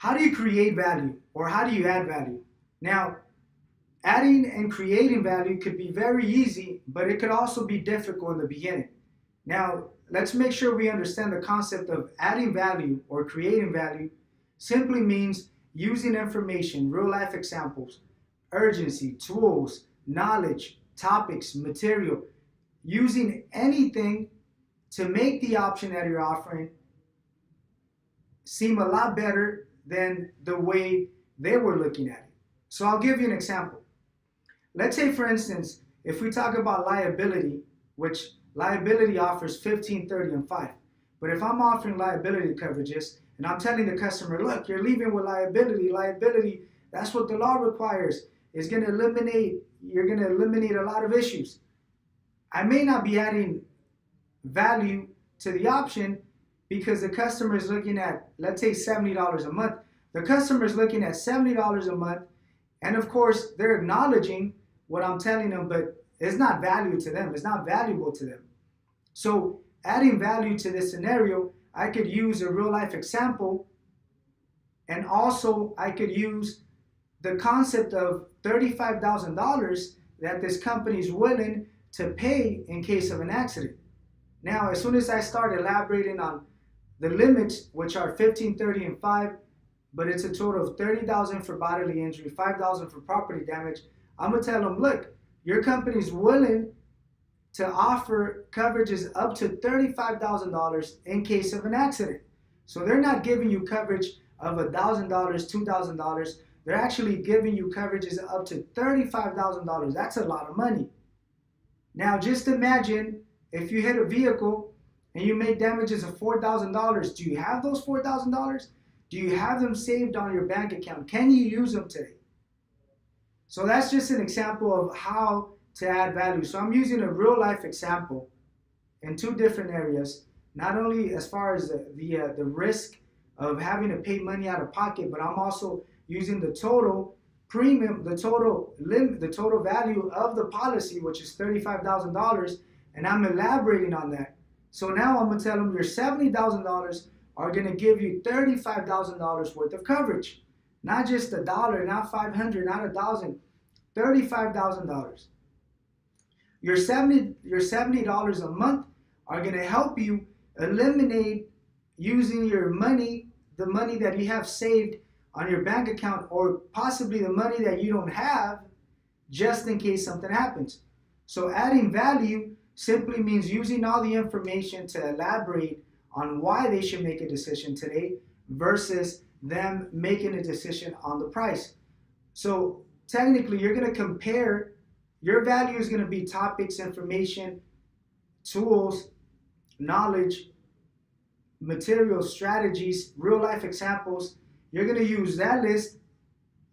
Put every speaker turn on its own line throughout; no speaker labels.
how do you create value or how do you add value? Now, adding and creating value could be very easy, but it could also be difficult in the beginning. Now, let's make sure we understand the concept of adding value or creating value simply means using information, real life examples, urgency, tools, knowledge, topics, material, using anything to make the option that you're offering seem a lot better than the way they were looking at it. So I'll give you an example. Let's say, for instance, if we talk about liability, which liability offers 15, 30, and 5. But if I'm offering liability coverages and I'm telling the customer, look, you're leaving with liability, that's what the law requires, is going to eliminate, you're going to eliminate a lot of issues. I may not be adding value to the option because the customer is looking at, let's say, $70 a month. The customer is looking at $70 a month, and of course, they're acknowledging what I'm telling them, but it's not value to them. It's not valuable to them. So adding value to this scenario, I could use a real life example, and also I could use the concept of $35,000 that this company is willing to pay in case of an accident. Now, as soon as I start elaborating on the limits, which are 15, 30, and 5, but it's a total of $30,000 for bodily injury, $5,000 for property damage, I'm gonna tell them, look, your company is willing to offer coverages up to $35,000 in case of an accident. So they're not giving you coverage of $1,000, $2,000. They're actually giving you coverages up to $35,000. That's a lot of money. Now just imagine if you hit a vehicle and you make damages of $4,000. Do you have those $4,000? Do you have them saved on your bank account? Can you use them today? So that's just an example of how to add value. So I'm using a real life example in two different areas, not only as far as the risk of having to pay money out of pocket, but I'm also using the total premium, the total limit, the total value of the policy, which is $35,000, and I'm elaborating on that. So now I'm gonna tell them your $70,000 are gonna give you $35,000 worth of coverage. Not just $1, not $500, not $1,000, $35,000. Your $70 a month are going to help you eliminate using your money, the money that you have saved on your bank account, or possibly the money that you don't have, just in case something happens. So adding value simply means using all the information to elaborate on why they should make a decision today versus them making a decision on the price. So technically, you're going to compare, your value is going to be topics, information, tools, knowledge, materials, strategies, real life examples. You're going to use that list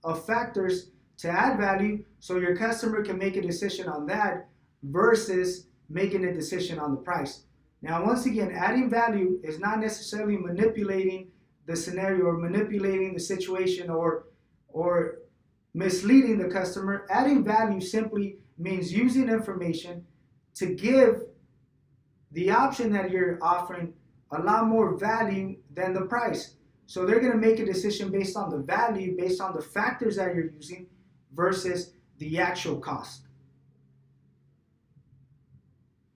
of factors to add value so your customer can make a decision on that versus making a decision on the price. Now, once again, adding value is not necessarily manipulating the scenario or manipulating the situation or misleading the customer. Adding value simply means using information to give the option that you're offering a lot more value than the price. So they're going to make a decision based on the value, based on the factors that you're using versus the actual cost.